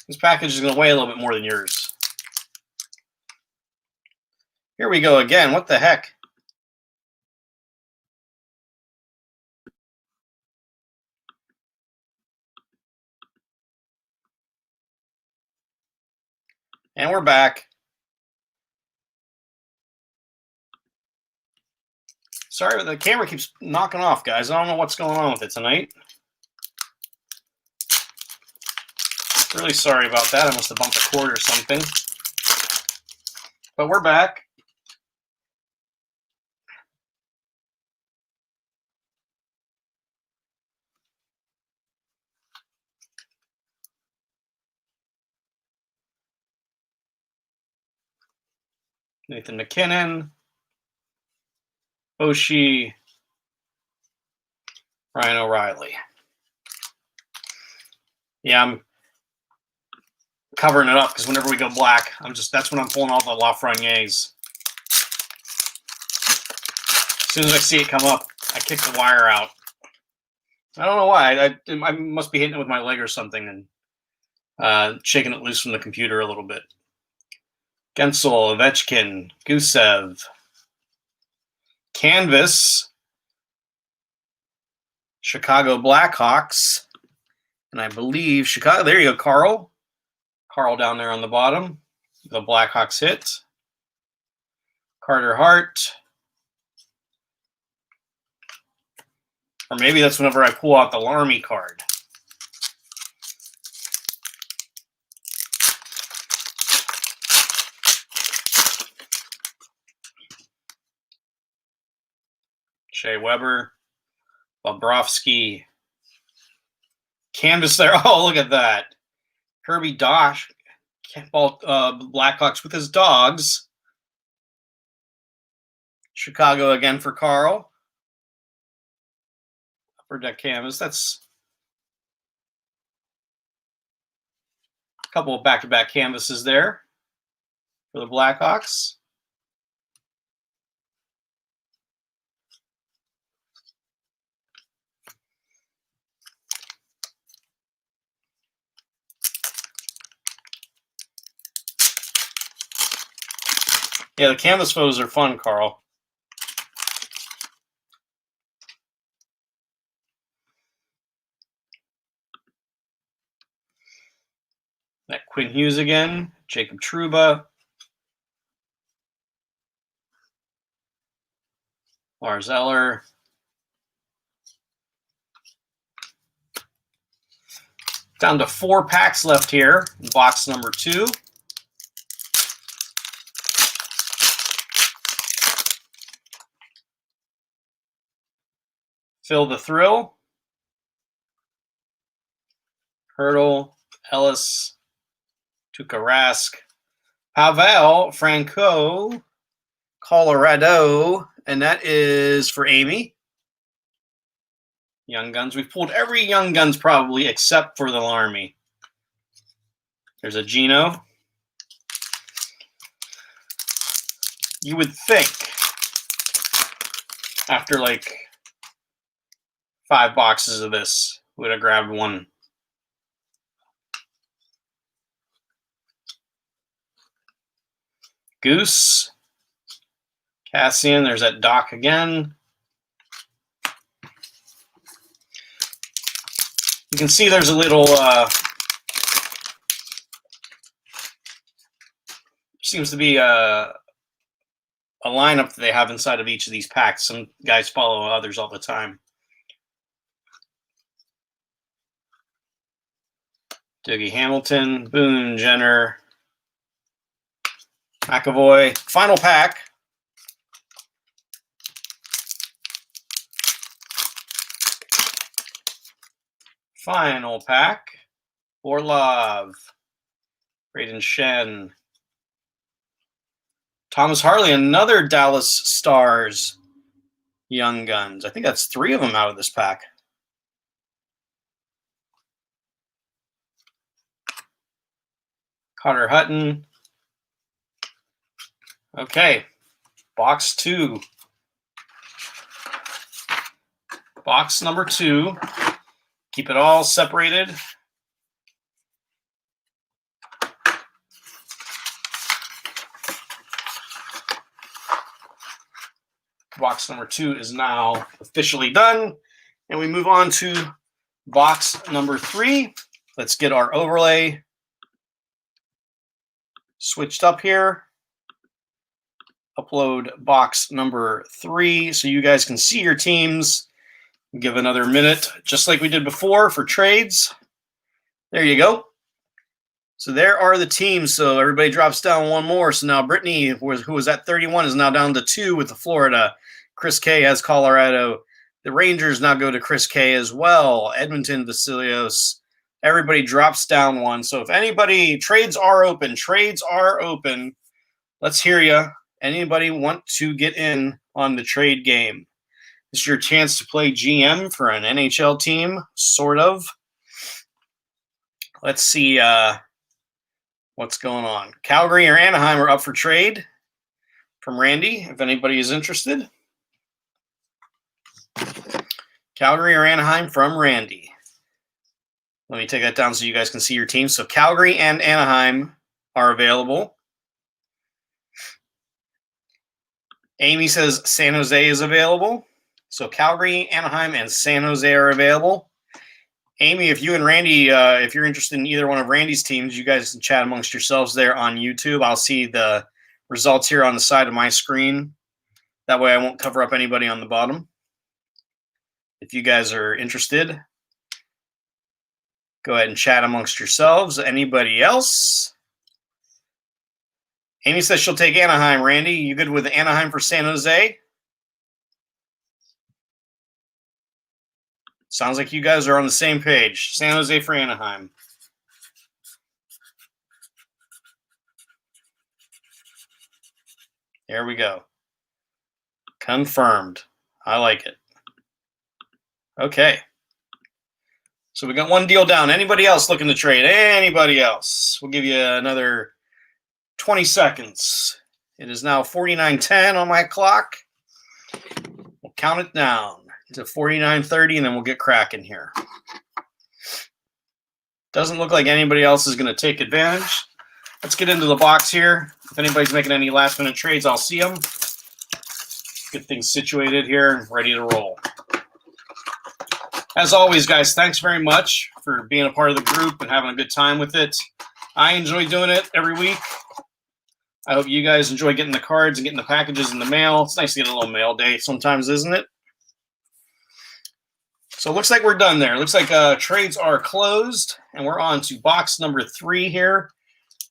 This package is going to weigh a little bit more than yours. Here we go again. What the heck? And we're back. Sorry, but the camera keeps knocking off, guys. I don't know what's going on with it tonight. Really sorry about that. I must have bumped a cord or something. But we're back. Nathan McKinnon, Oshie, Ryan O'Reilly. Yeah, I'm covering it up because whenever we go black, that's when I'm pulling all the Lafrenières. As soon as I see it come up, I kick the wire out. I don't know why. I must be hitting it with my leg or something and shaking it loose from the computer a little bit. Gensel, Ovechkin, Gusev, Canvas, Chicago Blackhawks, and I believe Chicago. There you go, Carl. Carl down there on the bottom. The Blackhawks hit. Carter Hart. Or maybe that's whenever I pull out the Larmy card. Shea Weber, Bobrovsky, Canvas there. Oh, look at that. Kirby Dosh, Blackhawks with his dogs. Chicago again for Carl. Upper deck canvas. That's a couple of back-to-back canvases there for the Blackhawks. Yeah, the canvas photos are fun, Carl. That Quinn Hughes again, Jacob Trouba, Lars Eller. Down to 4 packs left here in box number 2. Phil the Thrill, Hurdle, Ellis, Tuukka Rask, Pavel Franco, Colorado, and that is for Amy. Young Guns. We've pulled every Young Guns probably except for the Larmy. There's a Gino. You would think after like 5 boxes of this, would have grabbed one. Goose. Cassian. There's that Doc again. You can see there's a little seems to be a lineup that they have inside of each of these packs. Some guys follow others all the time. Dougie Hamilton, Boone Jenner, McAvoy. Final pack. Final pack. Orlov, Braden Shen, Thomas Harley, another Dallas Stars Young Guns. I think that's 3 of them out of this pack. Carter Hutton. Okay, box 2. Box number 2. Keep it all separated. Box number 2 is now officially done. And we move on to box number 3. Let's get our overlay switched up here. Upload box number 3 so you guys can see your teams. Give another minute, just like we did before for trades. There you go. So there are the teams. So everybody drops down one more. So now Brittany, who was at 31, is now down to 2 with the Florida. Chris K has Colorado. The Rangers now go to Chris K as well. Edmonton, Vasilios. Everybody drops down 1. So if anybody, trades are open. Trades are open. Let's hear you. Anybody want to get in on the trade game? This is your chance to play GM for an NHL team, sort of. Let's see what's going on. Calgary or Anaheim are up for trade from Randy, if anybody is interested. Calgary or Anaheim from Randy. Let me take that down so you guys can see your team. So Calgary and Anaheim are available. Amy says San Jose is available. So Calgary, Anaheim, and San Jose are available. Amy, if you and Randy, if you're interested in either one of Randy's teams, you guys can chat amongst yourselves there on YouTube. I'll see the results here on the side of my screen. That way I won't cover up anybody on the bottom. If you guys are interested, go ahead and chat amongst yourselves. Anybody else? Amy says she'll take Anaheim. Randy, you good with Anaheim for San Jose? Sounds like you guys are on the same page. San Jose for Anaheim. There we go. Confirmed. I like it. Okay. So we got one deal down. Anybody else looking to trade? Anybody else? We'll give you another 20 seconds. It is now 49:10 on my clock. We'll count it down to 49:30, and then we'll get cracking here. Doesn't look like anybody else is going to take advantage. Let's get into the box here. If anybody's making any last-minute trades, I'll see them. Get things situated here and ready to roll. As always, guys, thanks very much for being a part of the group and having a good time with it. I enjoy doing it every week. I hope you guys enjoy getting the cards and getting the packages in the mail. It's nice to get a little mail day sometimes, isn't it? So it looks like we're done there. It looks like trades are closed, and we're on to box number 3 here.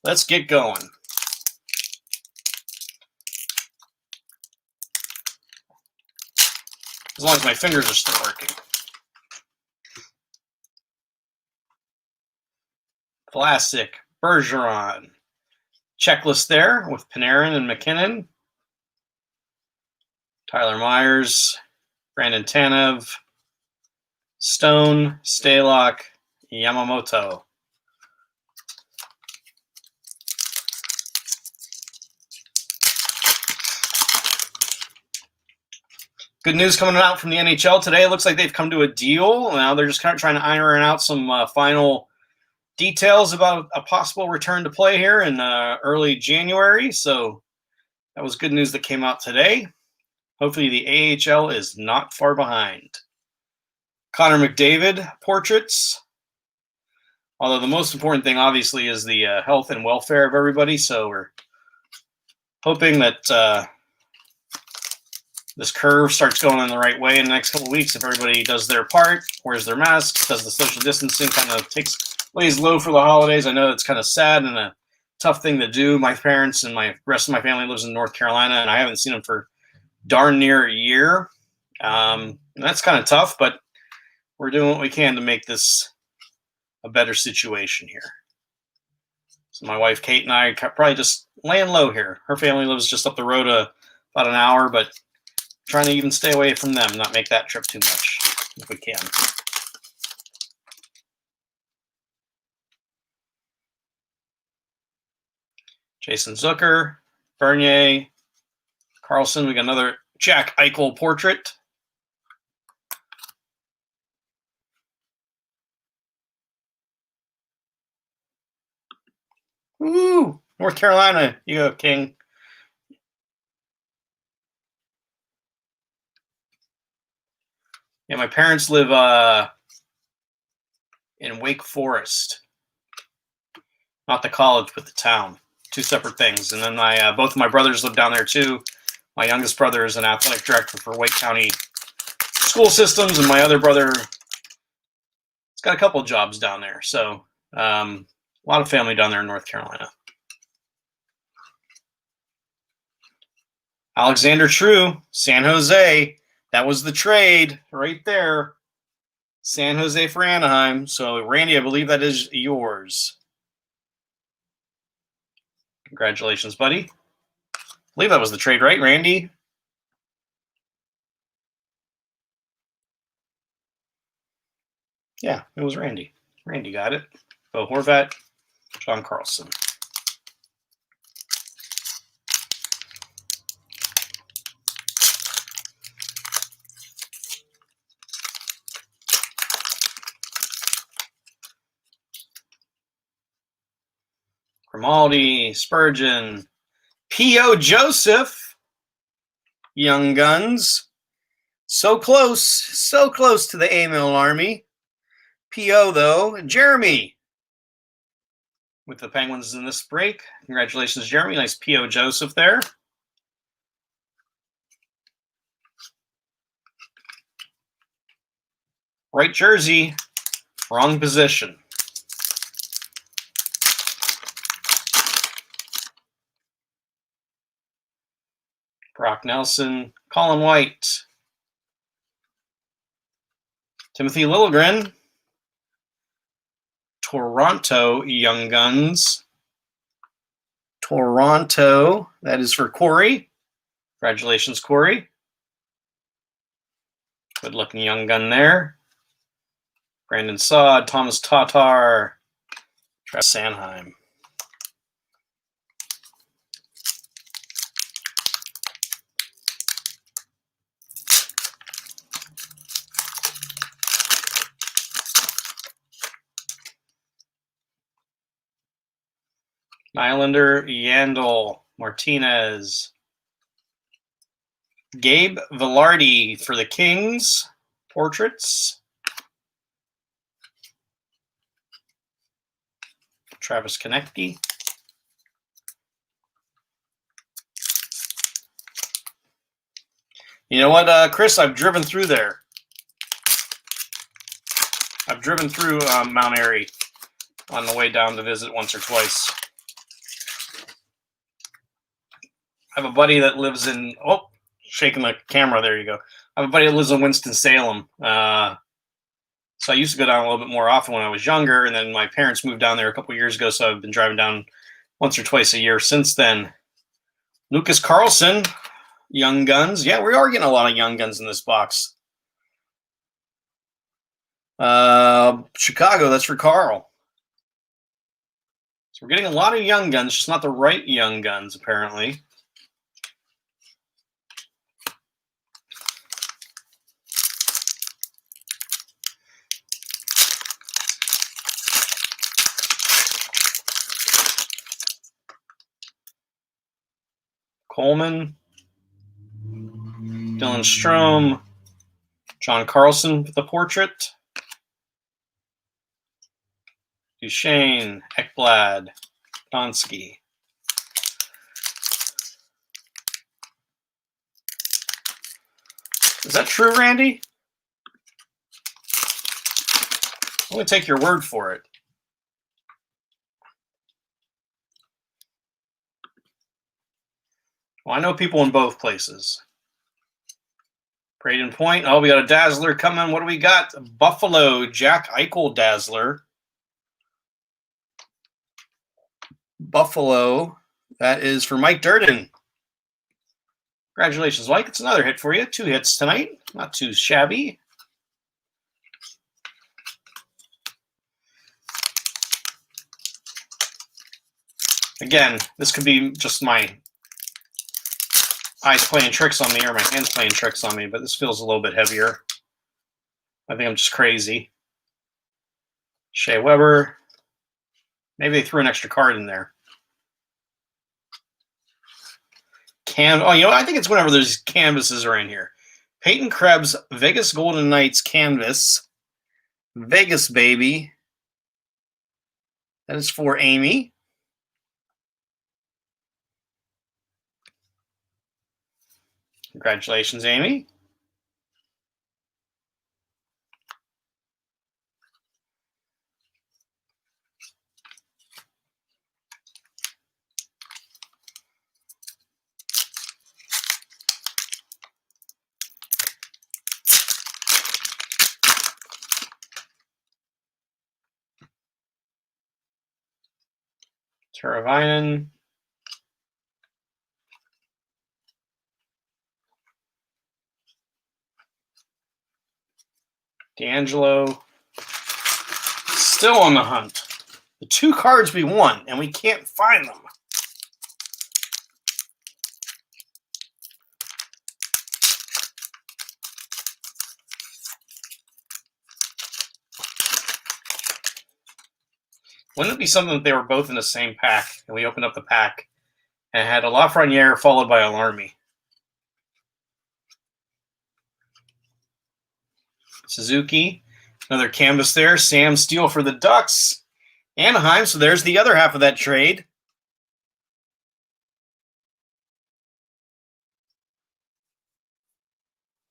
Let's get going. As long as my fingers are still working. Classic Bergeron. Checklist there with Panarin and McKinnon. Tyler Myers, Brandon Tanev, Stone, Stalock, Yamamoto. Good news coming out from the NHL today. It looks like they've come to a deal. Now they're just kind of trying to iron out some final details about a possible return to play here in early January. So that was good news that came out today. Hopefully the AHL is not far behind. Connor McDavid portraits. Although the most important thing, obviously, is the health and welfare of everybody. So we're hoping that this curve starts going in the right way in the next couple of weeks. If everybody does their part, wears their masks, does the social distancing, kind of lays low for the holidays. I know it's kind of sad and a tough thing to do. My parents and my rest of my family lives in North Carolina, and I haven't seen them for darn near a year. And that's kind of tough, but we're doing what we can to make this a better situation here. So my wife Kate and I are probably just laying low here. Her family lives just up the road about an hour, but trying to even stay away from them, not make that trip too much if we can. Jason Zucker, Bernier, Carlson. We got another Jack Eichel portrait. Woo! North Carolina. You go, King. Yeah, my parents live in Wake Forest. Not the college, but the town. Two separate things. And then both of my brothers live down there too. My youngest brother is an athletic director for Wake County School Systems, and my other brother has got a couple of jobs down there. So a lot of family down there in North Carolina. Alexander True, San Jose. That was the trade right there. San Jose for Anaheim. So, Randy, I believe that is yours. Congratulations, buddy. I believe that was the trade, right, Randy? Yeah, it was Randy. Randy got it. Bo Horvat, John Carlson. Grimaldi, Spurgeon, P.O. Joseph, Young Guns. So close to the A-Mail Army. P.O. though, Jeremy with the Penguins in this break. Congratulations, Jeremy. Nice P.O. Joseph there. Right jersey, wrong position. Brock Nelson, Colin White, Timothy Liljegren, Toronto Young Guns. Toronto, that is for Corey. Congratulations, Corey. Good looking young gun there. Brandon Saad, Thomas Tatar, Travis Sanheim. Nylander, Yandel, Martinez. Gabe Velarde for the Kings. Portraits. Travis Konecny. You know what, Chris? I've driven through there. I've driven through Mount Airy on the way down to visit once or twice. I have a buddy that lives in, shaking the camera, there you go. I have a buddy that lives in Winston-Salem. So I used to go down a little bit more often when I was younger, and then my parents moved down there a couple years ago, so I've been driving down once or twice a year since then. Lucas Carlson, Young Guns. Yeah, we are getting a lot of Young Guns in this box. Chicago, that's for Carl. So we're getting a lot of Young Guns, just not the right Young Guns, apparently. Coleman, Dylan Strome, John Carlson with the portrait, Duchesne, Ekblad, Donskey. Is that true, Randy? I'm going to take your word for it. Well, I know people in both places. Braden Point. Oh, we got a Dazzler coming. What do we got? Buffalo, Jack Eichel Dazzler. Buffalo. That is for Mike Durden. Congratulations, Mike. It's another hit for you. 2 hits tonight. Not too shabby. Again, this could be just my eyes playing tricks on me or my hands playing tricks on me, but this feels a little bit heavier. I think I'm just crazy. Shea Weber. Maybe they threw an extra card in there. Oh, you know, I think it's whenever there's canvases are in here. Peyton Krebs, Vegas Golden Knights canvas. Vegas, baby. That is for Amy. Congratulations, Amy. Teravainen. D'Angelo. Still on the hunt. The 2 cards we won, and we can't find them. Wouldn't it be something that they were both in the same pack, and we opened up the pack and had a Lafreniere followed by a Larmy? Suzuki, another canvas there. Sam Steele for the Ducks. Anaheim, so there's the other half of that trade.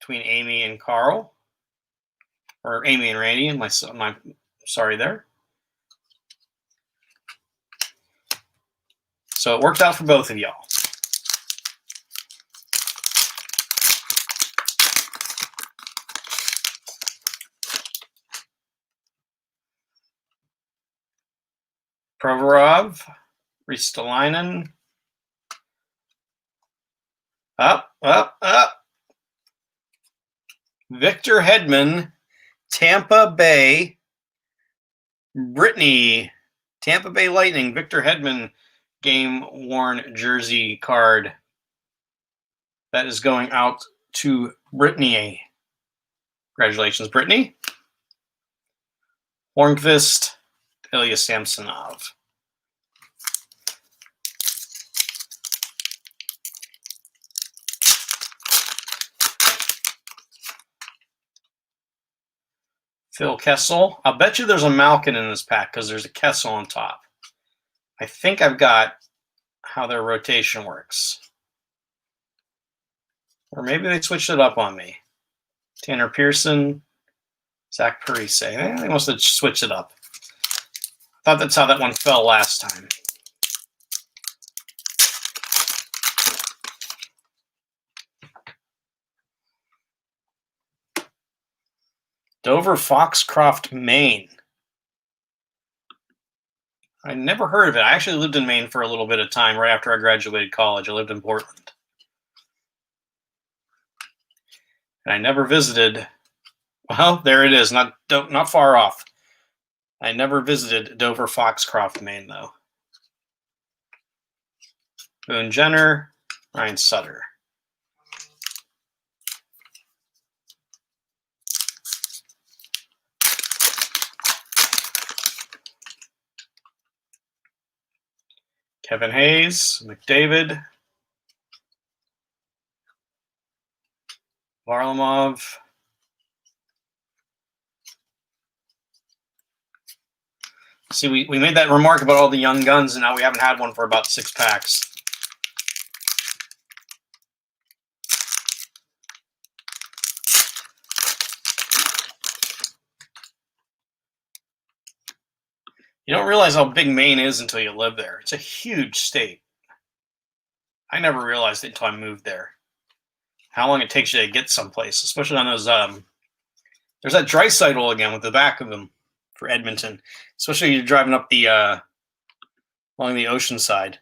Between Amy and Carl. Or Amy and Randy, and my sorry there. So it worked out for both of y'all. Provorov, Ristolainen. Up. Victor Hedman, Tampa Bay. Brittany, Tampa Bay Lightning, Victor Hedman, game-worn jersey card. That is going out to Brittany. Congratulations, Brittany. Hornqvist, Ilya Samsonov. Phil Kessel. I'll bet you there's a Malkin in this pack because there's a Kessel on top. I think I've got how their rotation works. Or maybe they switched it up on me. Tanner Pearson, Zach Parise. They must have switched it up. I thought that's how that one fell last time. Dover Foxcroft, Maine. I never heard of it. I actually lived in Maine for a little bit of time right after I graduated college. I lived in Portland. And I never visited. Well, there it is. Not far off. I never visited Dover Foxcroft, Maine, though. Boone Jenner, Ryan Sutter. Kevin Hayes, McDavid, Varlamov, see, we made that remark about all the young guns, and now we haven't had one for about 6 packs. You don't realize how big Maine is until you live there. It's a huge state. I never realized it until I moved there. How long it takes you to get someplace, especially on those. There's that dry cycle again with the back of them for Edmonton, especially you're driving up the along the ocean side.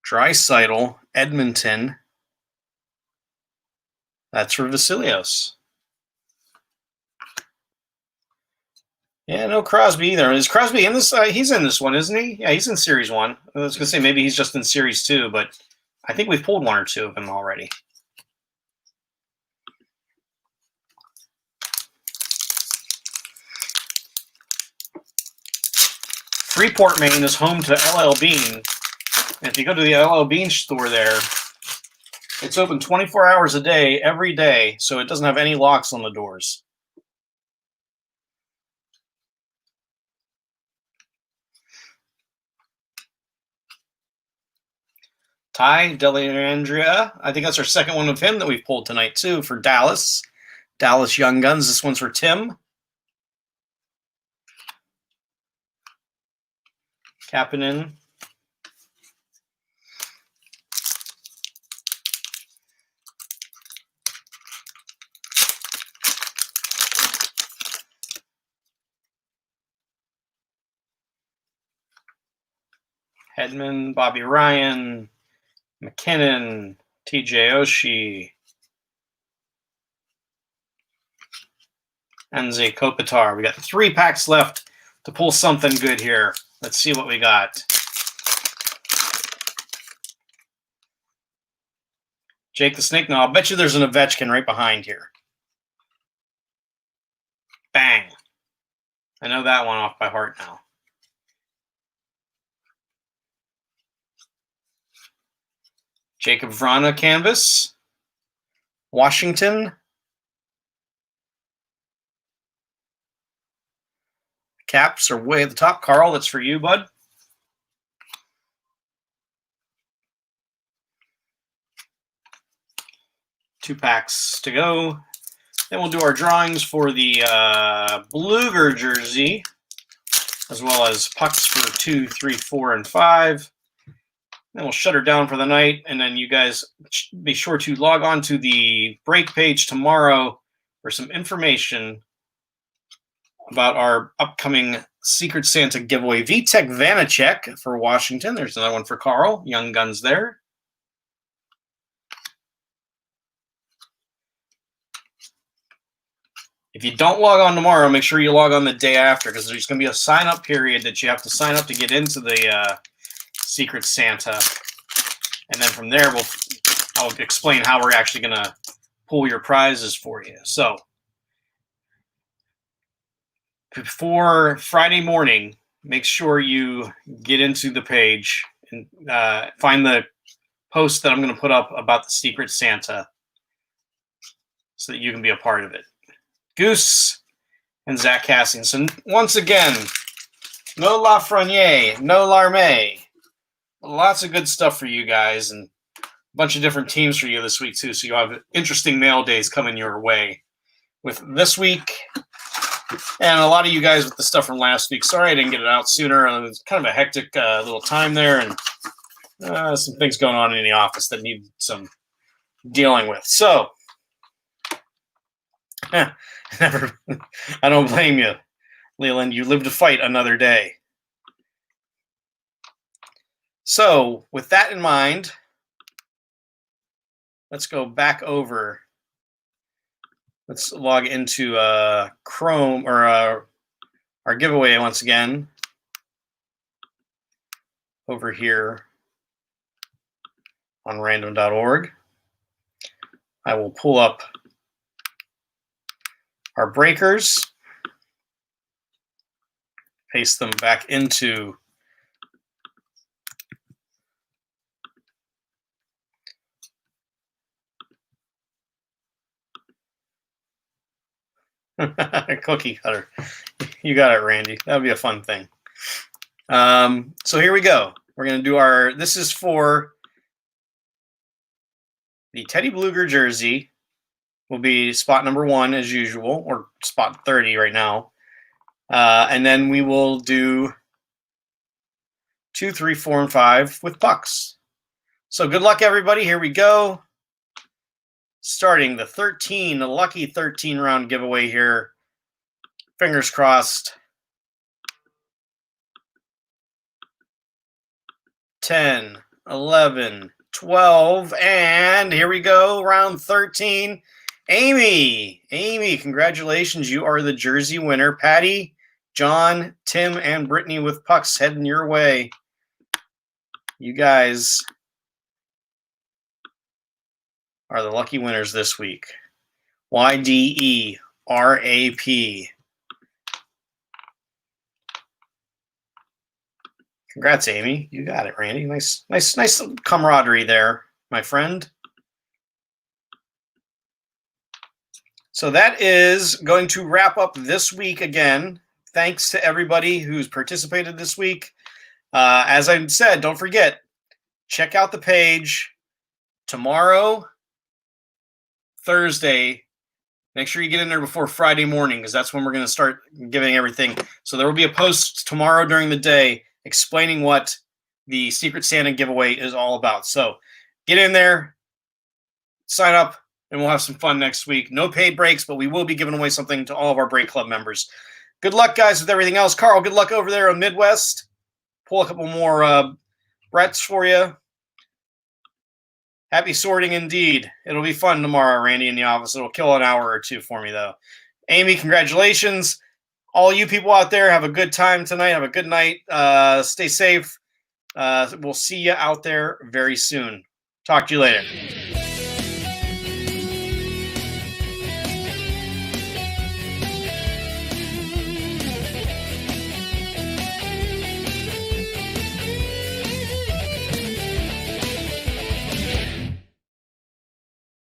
Dreisaitl, Edmonton. That's for Vasilios. Yeah, no Crosby either. Is Crosby in this? He's in this one, isn't he? Yeah, he's in Series 1. I was going to say maybe he's just in Series 2, but I think we've pulled one or two of them already. Freeport, Maine is home to LL Bean. And if you go to the LL Bean store there, it's open 24 hours a day, every day, so it doesn't have any locks on the doors. Ty Dellandrea, I think that's our second one of him that we've pulled tonight, too, for Dallas. Dallas Young Guns. This one's for Tim. Kapanen. Hedman, Bobby Ryan, McKinnon, TJ Oshie, Anze Kopitar. We got 3 packs left to pull something good here. Let's see what we got. Jake the Snake. No, I'll bet you there's an Ovechkin right behind here. Bang. I know that one off by heart now. Jacob Vrana canvas. Washington. Caps are way at the top. Carl, that's for you, bud. Two packs to go. Then we'll do our drawings for the Bluger jersey, as well as pucks for 2, 3, 4, and 5. Then we'll shut her down for the night, and then you guys be sure to log on to the break page tomorrow for some information about our upcoming Secret Santa giveaway. Vitek Vanacek for Washington. There's another one for Carl. Young Guns there. If you don't log on tomorrow, make sure you log on the day after, because there's going to be a sign-up period that you have to sign up to get into the Secret Santa. And then from there, I'll explain how we're actually going to pull your prizes for you. So before Friday morning, make sure you get into the page and find the post that I'm going to put up about the Secret Santa so that you can be a part of it. Goose and Zach Cassian. So once again, no Lafreniere, no Larmé. Lots of good stuff for you guys, and a bunch of different teams for you this week, too. So you'll have interesting mail days coming your way with this week. And a lot of you guys with the stuff from last week. Sorry I didn't get it out sooner. It was kind of a hectic little time there, and some things going on in the office that need some dealing with. So, I don't blame you, Leland. You live to fight another day. So, with that in mind, let's go back over. Let's log into Chrome, or our giveaway once again over here on random.org. I will pull up our breakers, paste them back into cookie cutter. You got it, Randy. That would be a fun thing. So here we go. We're going to do this is for the Teddy Bluger jersey. Will be spot number 1 as usual, or spot 30 right now. And then we will do 2, 3, 4, and 5 with pucks. So good luck, everybody. Here we go. Starting the lucky 13 round giveaway here. Fingers crossed. 10, 11, 12, and here we go, round 13. Amy, congratulations. You are the jersey winner. Patty, John, Tim, and Brittany with pucks heading your way. You guys are the lucky winners this week. YDERAP. Congrats, Amy. You got it, Randy. Nice camaraderie there, my friend. So that is going to wrap up this week again. Thanks to everybody who's participated this week. As I said, don't forget, check out the page tomorrow, Thursday. Make sure you get in there before Friday morning, because that's when we're going to start giving everything. So there will be a post tomorrow during the day explaining what the Secret Santa giveaway is all about. So get in there, sign up, and we'll have some fun next week. No paid breaks, but we will be giving away something to all of our Break Club members. Good luck, guys, with everything else. Carl, good luck over there on Midwest. Pull a couple more Bretts for you. Happy sorting indeed. It'll be fun tomorrow, Randy, in the office. It'll kill an hour or two for me, though. Amy, congratulations. All you people out there, have a good time tonight. Have a good night. Stay safe. We'll see you out there very soon. Talk to you later.